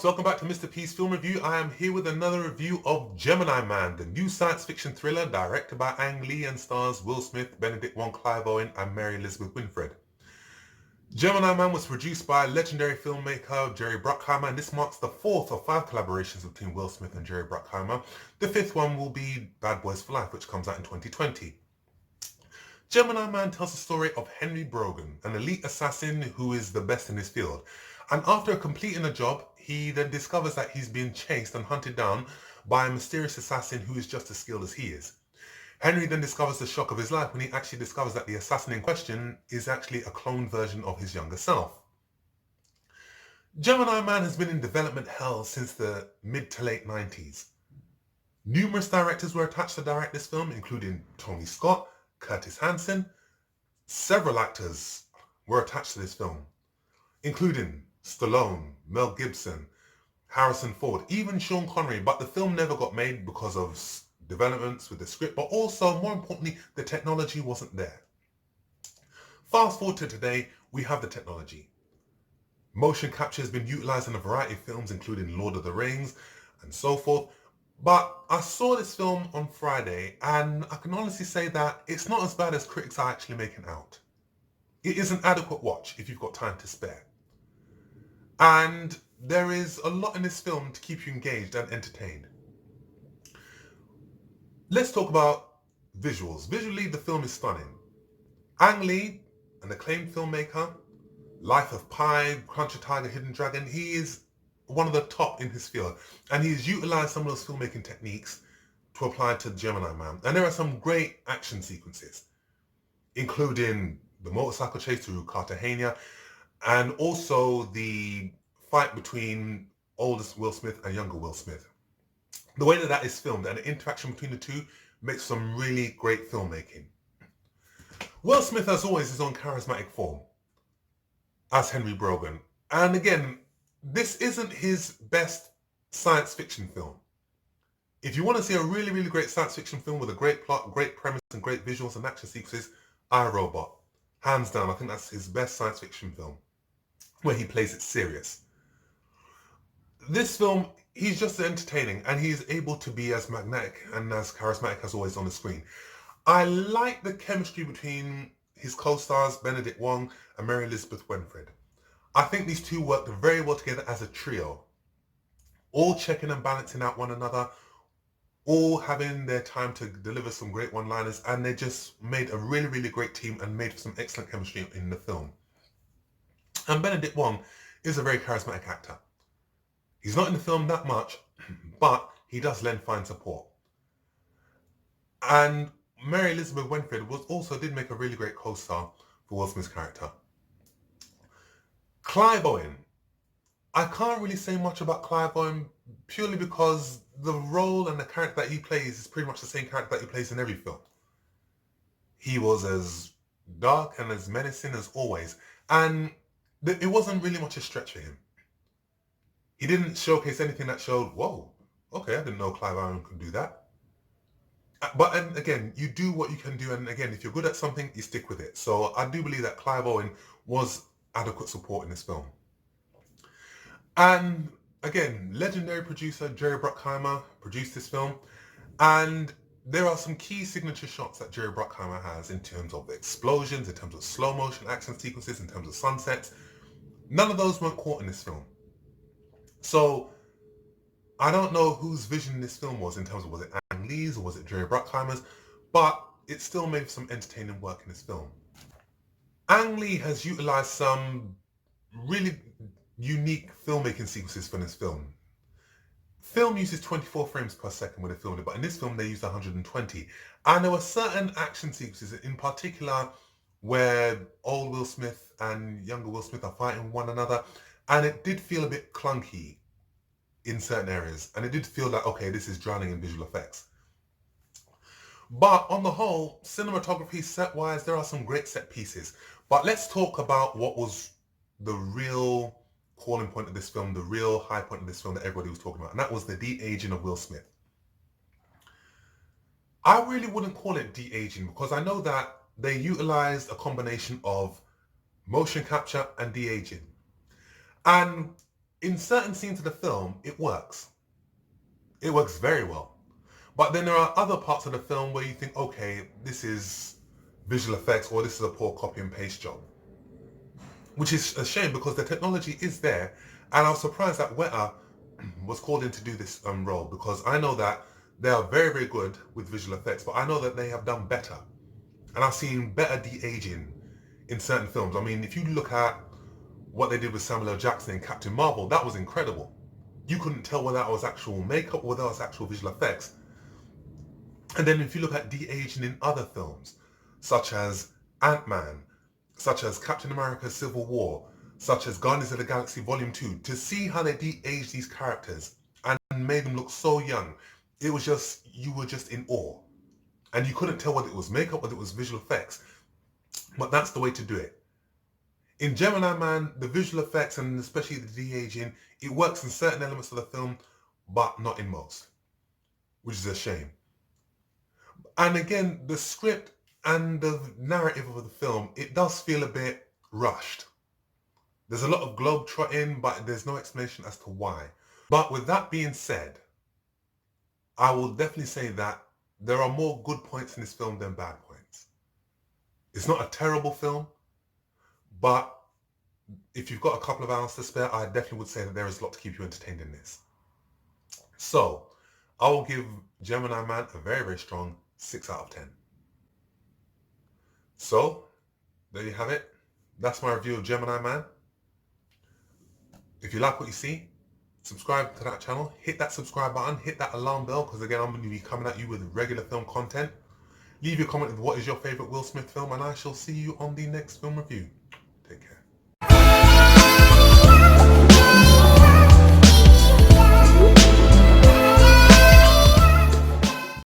folks, welcome back to Mr. P's Film Review. I am here with another review of Gemini Man, the new science fiction thriller directed by Ang Lee and stars Will Smith, Benedict Wong, Clive Owen and Mary Elizabeth Winstead. Gemini Man was produced by legendary filmmaker Jerry Bruckheimer, and this marks the fourth of 5 collaborations between Will Smith and Jerry Bruckheimer. The fifth one will be Bad Boys for Life, which comes out in 2020. Gemini Man tells the story of Henry Brogan, an elite assassin who is the best in his field. And after completing a job, he then discovers that he's being chased and hunted down by a mysterious assassin who is just as skilled as he is. Henry then discovers the shock of his life when he actually discovers that the assassin in question is actually a cloned version of his younger self. Gemini Man has been in development hell since the mid to late 90s. Numerous directors were attached to direct this film, including Tony Scott, Curtis Hanson. Several actors were attached to this film, including Stallone, Mel Gibson, Harrison Ford, even Sean Connery, but the film never got made because of developments with the script, but also, more importantly, the technology wasn't there. Fast forward to today, we have the technology. Motion capture has been utilized in a variety of films, including Lord of the Rings and so forth. But I saw this film on Friday, and I can honestly say that it's not as bad as critics are actually making out. It is an adequate watch if you've got time to spare. And there is a lot in this film to keep you engaged and entertained. Let's talk about visuals. Visually, the film is stunning. Ang Lee, an acclaimed filmmaker, Life of Pi, Cruncher Tiger, Hidden Dragon, he is one of the top in his field. And he's utilized some of those filmmaking techniques to apply to Gemini Man. And there are some great action sequences, including the motorcycle chase through Cartagena, and also the fight between oldest Will Smith and younger Will Smith. The way that is filmed and the interaction between the two makes some really great filmmaking. Will Smith, as always, is on charismatic form as Henry Brogan. And again, this isn't his best science fiction film. If you want to see a really, really great science fiction film with a great plot, great premise, and great visuals and action sequences, I, Robot. Hands down, I think that's his best science fiction film, where he plays it serious. This film, he's just entertaining, and he's able to be as magnetic and as charismatic as always on the screen. I like the chemistry between his co-stars Benedict Wong and Mary Elizabeth Winstead. I think these two worked very well together as a trio, all checking and balancing out one another, all having their time to deliver some great one-liners, and they just made a really, really great team and made some excellent chemistry in the film. And Benedict Wong is a very charismatic actor. He's not in the film that much, but he does lend fine support. And Mary Elizabeth Winstead did make a really great co-star for Will Smith's character. Clive Owen. I can't really say much about Clive Owen purely because the role and the character that he plays is pretty much the same character that he plays in every film. He was as dark and as menacing as always, and it wasn't really much a stretch for him. He didn't showcase anything that showed, whoa, okay, I didn't know Clive Owen could do that. But and again, you do what you can do, and again, if you're good at something, you stick with it. So I do believe that Clive Owen was adequate support in this film. And again, legendary producer Jerry Bruckheimer produced this film, and there are some key signature shots that Jerry Bruckheimer has in terms of explosions, in terms of slow motion action sequences, in terms of sunsets. None of those weren't caught in this film. So I don't know whose vision this film was in terms of, was it Ang Lee's or was it Jerry Bruckheimer's, but it still made some entertaining work in this film. Ang Lee has utilized some really unique filmmaking sequences for this film. Film uses 24 frames per second when they filmed it, but in this film they used 120. And there were certain action sequences in particular where old Will Smith and younger Will Smith are fighting one another, and it did feel a bit clunky in certain areas, and it did feel like, okay, this is drowning in visual effects. But on the whole, cinematography, set-wise, there are some great set pieces. But let's talk about what was the real calling point of this film, the real high point of this film that everybody was talking about, and that was the de-aging of Will Smith. I really wouldn't call it de-aging because I know that they utilized a combination of motion capture and de-aging. And in certain scenes of the film, it works. It works very well. But then there are other parts of the film where you think, okay, this is visual effects or this is a poor copy and paste job. Which is a shame because the technology is there, and I was surprised that Weta was called in to do this role, because I know that they are very, very good with visual effects, but I know that they have done better. And I've seen better de-aging in certain films. I mean, if you look at what they did with Samuel L. Jackson in Captain Marvel, that was incredible. You couldn't tell whether that was actual makeup or whether that was actual visual effects. And then if you look at de-aging in other films, such as Ant-Man, such as Captain America Civil War, such as Guardians of the Galaxy Volume 2, to see how they de-aged these characters and made them look so young, it was just, you were just in awe. And you couldn't tell whether it was makeup, whether it was visual effects. But that's the way to do it. In Gemini Man, the visual effects and especially the de-aging, it works in certain elements of the film, but not in most, which is a shame. And again, the script and the narrative of the film, it does feel a bit rushed. There's a lot of globe-trotting, but there's no explanation as to why. But with that being said, I will definitely say that there are more good points in this film than bad points. It's not a terrible film, but if you've got a couple of hours to spare, I definitely would say that there is a lot to keep you entertained in this. So, I will give Gemini Man a very, very strong 6 out of 10. So, there you have it. That's my review of Gemini Man. If you like what you see, subscribe to that channel, hit that subscribe button, hit that alarm bell, because again, I'm going to be coming at you with regular film content. Leave your comment with what is your favourite Will Smith film, and I shall see you on the next film review.